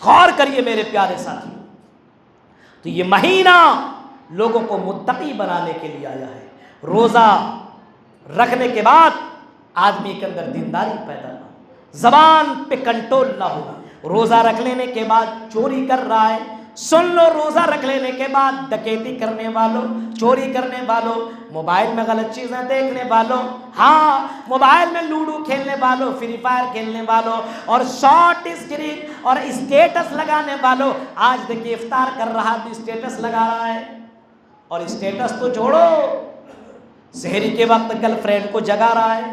غور کریے میرے پیارے ساتھی. تو یہ مہینہ لوگوں کو متقی بنانے کے لیے آیا ہے. روزہ رکھنے کے بعد آدمی کے اندر دینداری پیدا نہ ہو، زبان پہ کنٹرول نہ ہو. روزہ رکھ لینے کے بعد چوری کر رہا ہے، سن لو، روزہ رکھ لینے کے بعد ڈکیتی کرنے والوں، چوری کرنے والوں، موبائل میں غلط چیزیں دیکھنے والوں، ہاں موبائل میں لوڈو کھیلنے والوں، فری فائر کھیلنے والوں، اور شارٹ اسکرین اور اسٹیٹس لگانے والوں. آج دیکھیے افطار کر رہا تو اسٹیٹس لگا رہا ہے، اور اسٹیٹس تو چھوڑو، سحری کے وقت گرل فرینڈ کو جگا رہا ہے.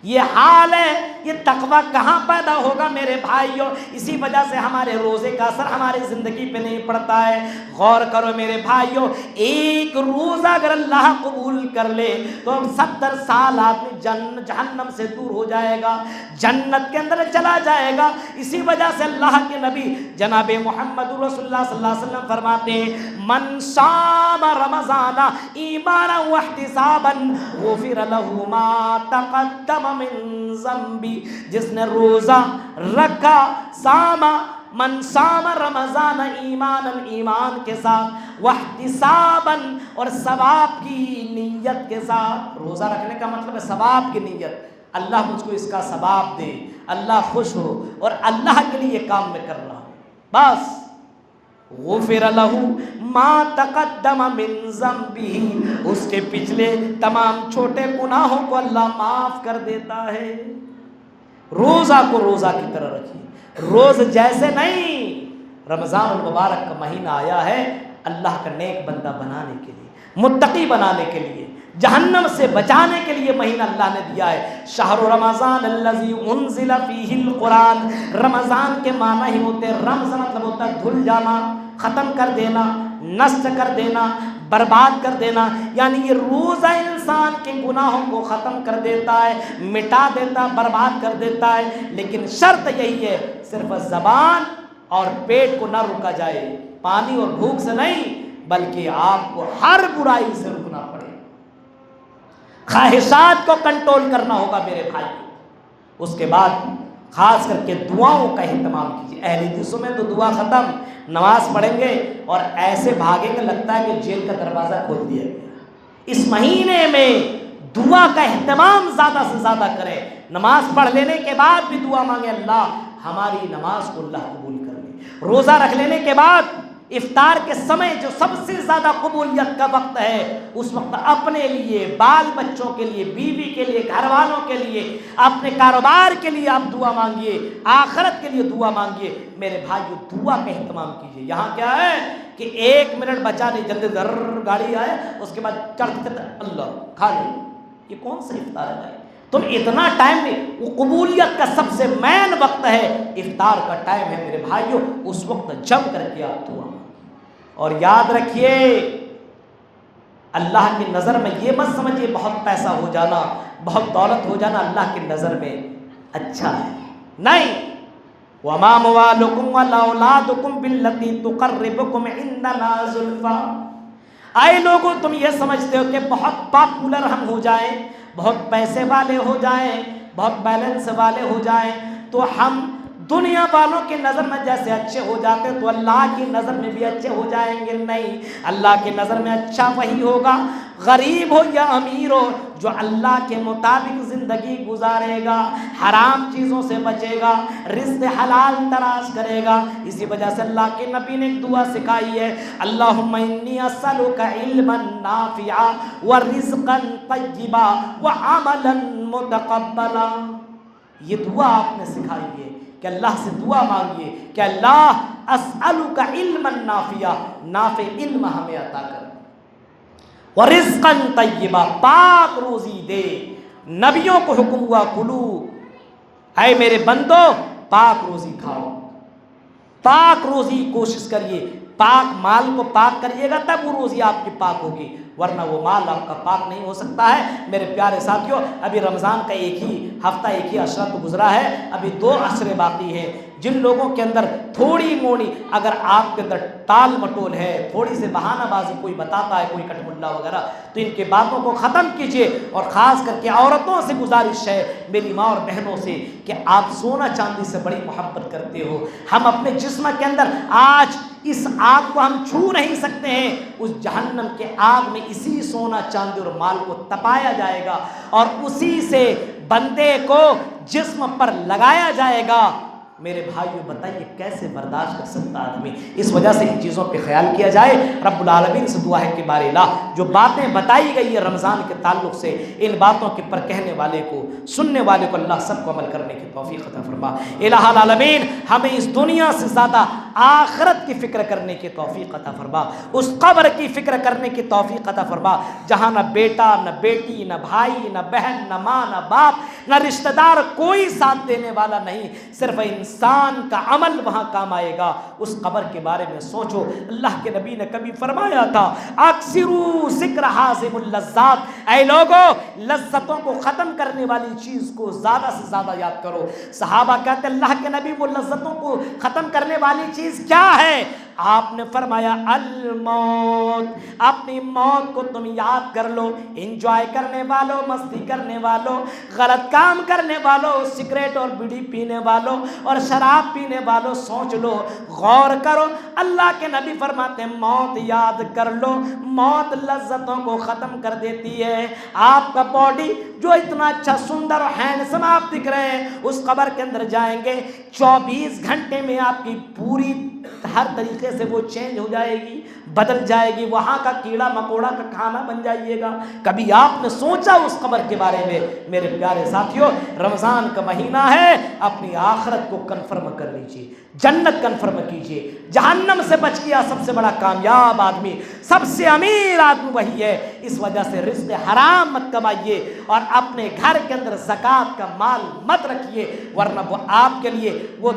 یہ حال ہے. یہ تقویٰ کہاں پیدا ہوگا میرے بھائیوں؟ اسی وجہ سے ہمارے روزے کا اثر ہماری زندگی پہ نہیں پڑتا ہے. غور کرو میرے بھائیوں، ایک روزہ اگر اللہ قبول کر لے تو 70 سال آدمی جہنم سے دور ہو جائے گا، جنت کے اندر چلا جائے گا. اسی وجہ سے اللہ کے نبی جناب محمد رسول اللہ صلی اللہ علیہ وسلم فرماتے ہیں، من صام رمضان ایمانا واحتسابا غفر له ما تقدم من ذنبی. جس نے روزہ رکھا، ساما، من صام رمضان ایمانا، ایمان کے ساتھ، واحتسابا، اور ثواب کی نیت کے ساتھ. روزہ رکھنے کا مطلب ہے ثواب کی نیت، اللہ مجھ کو اس کا ثواب دے، اللہ خوش ہو اور اللہ کے لیے یہ کام میں کر رہا ہوں، بس. غفر له ما تقدم من ذنبه، اس کے پچھلے تمام چھوٹے گناہوں کو اللہ معاف کر دیتا ہے. روزہ کو روزہ کی طرح رکھیے، روز جیسے نہیں. رمضان المبارک کا مہینہ آیا ہے اللہ کا نیک بندہ بنانے کے لیے، متقی بنانے کے لیے. جہنم سے بچانے کے لیے مہینہ اللہ نے دیا ہے. شہر رمضان الذی انزل فیہ القرآن. رمضان کے معنی ہی ہوتے ہیں، رمز مطلب ہوتا ہے دھل جانا، ختم کر دینا، نشٹ کر دینا، برباد کر دینا. یعنی یہ روزہ انسان کے گناہوں کو ختم کر دیتا ہے، مٹا دیتا، برباد کر دیتا ہے. لیکن شرط یہی ہے، صرف زبان اور پیٹ کو نہ روکا جائے، پانی اور بھوک سے نہیں، بلکہ آپ کو ہر برائی سے رکنا پڑے، خواہشات کو کنٹرول کرنا ہوگا میرے بھائی. اس کے بعد خاص کر کے دعاؤں کا اہتمام کیجیے. اہل حدیثوں میں تو دعا ختم، نماز پڑھیں گے اور ایسے بھاگیں گے لگتا ہے کہ جیل کا دروازہ کھول دیا گیا. اس مہینے میں دعا کا اہتمام زیادہ سے زیادہ کریں. نماز پڑھ لینے کے بعد بھی دعا مانگے، اللہ ہماری نماز کو اللہ قبول کر لے. روزہ رکھ لینے کے بعد افطار کے سمے جو سب سے زیادہ قبولیت کا وقت ہے، اس وقت اپنے لیے، بال بچوں کے لیے، بیوی کے لیے، گھر والوں کے لیے، اپنے کاروبار کے لیے آپ دعا مانگیے، آخرت کے لیے دعا مانگیے. میرے بھائیو دعا کا اہتمام کیجیے. یہاں کیا ہے کہ 1 منٹ بچا نہیں، جلدی در گاڑی آئے، اس کے بعد چڑھتے اللہ کھا لیں. یہ کون سا افطار ہے بھائی؟ تم اتنا ٹائم نہیں. وہ قبولیت کا سب سے مین وقت ہے، افطار کا ٹائم ہے میرے بھائیو. اس وقت جم کر کے آپ دعا. اور یاد رکھیے اللہ کی نظر میں یہ مت سمجھیے بہت پیسہ ہو جانا، بہت دولت ہو جانا اللہ کی نظر میں اچھا ہے. نہیں. وَمَا أَمْوَالُكُمْ وَلَا أَوْلَادُكُمْ بِالَّتِي تُقَرِّبُكُمْ عِندَنَا زُلْفَىٰ. اے لوگوں تم یہ سمجھتے ہو کہ بہت پاپولر ہم ہو جائیں، بہت پیسے والے ہو جائیں، بہت بیلنس والے ہو جائیں تو ہم دنیا والوں کی نظر میں جیسے اچھے ہو جاتے تو اللہ کی نظر میں بھی اچھے ہو جائیں گے. نہیں، اللہ کی نظر میں اچھا وہی ہوگا، غریب ہو یا امیر ہو، جو اللہ کے مطابق زندگی گزارے گا، حرام چیزوں سے بچے گا، رزق حلال تلاش کرے گا. اسی وجہ سے اللہ کے نبی نے ایک دعا سکھائی ہے، اللہم انی اسألک علما نافعا ورزقا طیبا وعملا متقبلا. یہ دعا آپ نے سکھائی ہے کہ اللہ سے دعا مانگیے کہ اللہ اسألک علما نافعا، نافع علم ہمیں عطا کر، ورزقا طیبا، پاک روزی دے. نبیوں کو حکم ہوا کلو، اے میرے بندو پاک روزی کھاؤ، پاک روزی کوشش کریے، پاک مال کو پاک کریے گا تب وہ روزی آپ کی پاک ہوگی، ورنہ وہ مال آپ کا پاک نہیں ہو سکتا ہے. میرے پیارے ساتھیوں، ابھی رمضان کا ایک ہی ہفتہ، ایک ہی عشرہ تو گزرا ہے، ابھی 2 عشرے باقی ہیں. جن لوگوں کے اندر تھوڑی موڑی، اگر آپ کے اندر ٹال مٹول ہے، تھوڑی سی بہانہ بازی کوئی بتاتا ہے، کوئی کٹ ملا وغیرہ، تو ان کے باتوں کو ختم کیجیے. اور خاص کر کے عورتوں سے گزارش ہے، میری ماں اور بہنوں سے، کہ آپ سونا چاندی سے بڑی محبت کرتے ہو. ہم اپنے جسم کے اندر آج اس آگ کو ہم چھو نہیں سکتے ہیں، اس جہنم کے آگ میں اسی سونا چاندی اور مال کو تپایا جائے گا اور اسی سے بندے کو جسم پر لگایا جائے گا. میرے بھائیو بتائیے کیسے برداشت کر سکتا آدمی؟ اس وجہ سے ان چیزوں پہ خیال کیا جائے. رب العالمین سے دعا ہے کہ بارے اللہ جو باتیں بتائی گئی ہے رمضان کے تعلق سے، ان باتوں کے پر کہنے والے کو، سننے والے کو اللہ سب کو عمل کرنے کی توفیق عطا فرما. الہ العالمین ہمیں اس دنیا سے زیادہ آخرت کی فکر کرنے کی توفیق عطا فرما، اس قبر کی فکر کرنے کی توفیق عطا فرما جہاں نہ بیٹا، نہ بیٹی، نہ بھائی، نہ بہن، نہ ماں، نہ باپ، نہ رشتہ دار، کوئی ساتھ دینے والا نہیں، صرف انسان کا عمل وہاں کام آئے گا. اس قبر کے بارے میں سوچو. اللہ کے نبی نے کبھی فرمایا تھا اکثروا ذکر حازم اللذات، اے لوگو لذتوں کو ختم کرنے والی چیز کو زیادہ سے زیادہ یاد کرو. صحابہ کہتے اللہ کے نبی وہ لذتوں کو ختم کرنے والی چیز کیا ہے؟ آپ نے فرمایا الموت، اپنی موت کو تم یاد کر لو. انجوائے کرنے والوں، مستی کرنے والوں، غلط کام کرنے والوں، سگریٹ اور بیڑی پینے والوں اور شراب پینے والوں، سوچ لو، غور کرو. اللہ کے نبی فرماتے ہیں موت یاد کر لو، موت لذتوں کو ختم کر دیتی ہے. آپ کا باڈی جو اتنا اچھا سندر اور ہینڈسم آپ دکھ رہے ہیں، اس قبر کے اندر جائیں گے 24 گھنٹے میں آپ کی پوری ہر طریقے سے وہ چینج ہو جائے گی، بدل جائے گی، وہاں کا کیڑا مکوڑا کا کھانا بن جائیے گا۔ کبھی آپ نے سوچا اس قبر کے بارے میں؟ میرے پیارے ساتھیوں، رمضان کا مہینہ ہے، اپنی آخرت کو کنفرم کر لیجئے، جنت کنفرم کیجئے، جہنم سے بچ گیا سب سے بڑا کامیاب آدمی، سب سے امیر آدمی وہی ہے۔ اس وجہ سے رزق حرام مت کمائیے اور اپنے گھر کے اندر زکوٰۃ کا مال مت رکھیے، ورنہ وہ آپ کے لیے وہ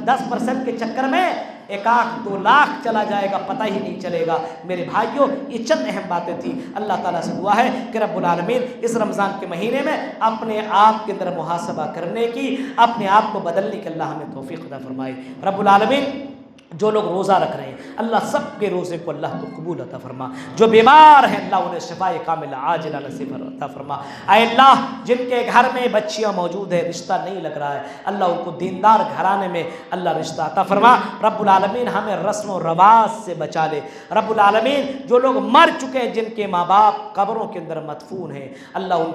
10% کے چکر میں 1-2 لاکھ چلا جائے گا، پتہ ہی نہیں چلے گا۔ میرے بھائیوں، یہ چند اہم باتیں تھیں۔ اللہ تعالیٰ سے دعا ہے کہ رب العالمین اس رمضان کے مہینے میں اپنے آپ کے اندر محاسبہ کرنے کی، اپنے آپ کو بدلنے کی اللہ ہمیں توفیق عطا فرمائے۔ رب العالمین جو لوگ روزہ رکھ رہے ہیں اللہ سب کے روزے کو اللہ کو قبول عطا فرما، جو بیمار ہیں اللہ انہیں شفاء کاملہ عاجلہ نصیب عطا فرما۔ اے اللہ، جن کے گھر میں بچیاں موجود ہیں، رشتہ نہیں لگ رہا ہے، اللہ ان کو دیندار گھرانے میں اللہ رشتہ عطا فرما۔ رب العالمین ہمیں رسم و رواج سے بچا لے۔ رب العالمین جو لوگ مر چکے ہیں، جن کے ماں باپ قبروں کے اندر مدفون ہیں، اللہ ان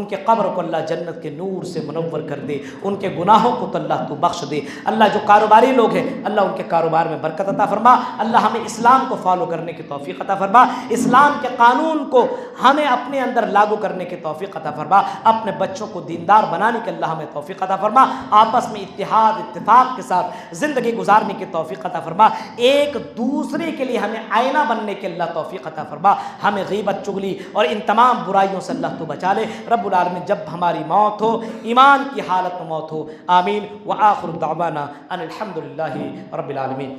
کے قبر کو اللہ جنت کے نور سے منور کر دے، ان کے گناہوں کو تو اللہ تو بخش دے۔ اللہ جو کاروباری لوگ ہیں اللہ ان کے کاروبار میں برکت عطا فرما۔ اللہ ہمیں اسلام کو فالو کرنے کی توفیق عطا فرما، اسلام کے قانون کو ہمیں اپنے اندر لاگو کرنے کی توفیق عطا فرما، اپنے بچوں کو دیندار بنانے کی اللہ ہمیں توفیق عطا فرما، آپس میں اتحاد اتفاق کے ساتھ زندگی گزارنے کی توفیق عطا فرما، ایک دوسرے کے لیے ہمیں آئینہ بننے کی اللہ توفیق عطا فرما، ہمیں غیبت چغلی اور ان تمام برائیوں سے اللہ تو بچا لے۔ رب العالمین جب ہماری موت ہو ایمان کی حالت میں موت ہو، آمین۔ وآخر دعوانا ان الحمد للہ رب العالمین۔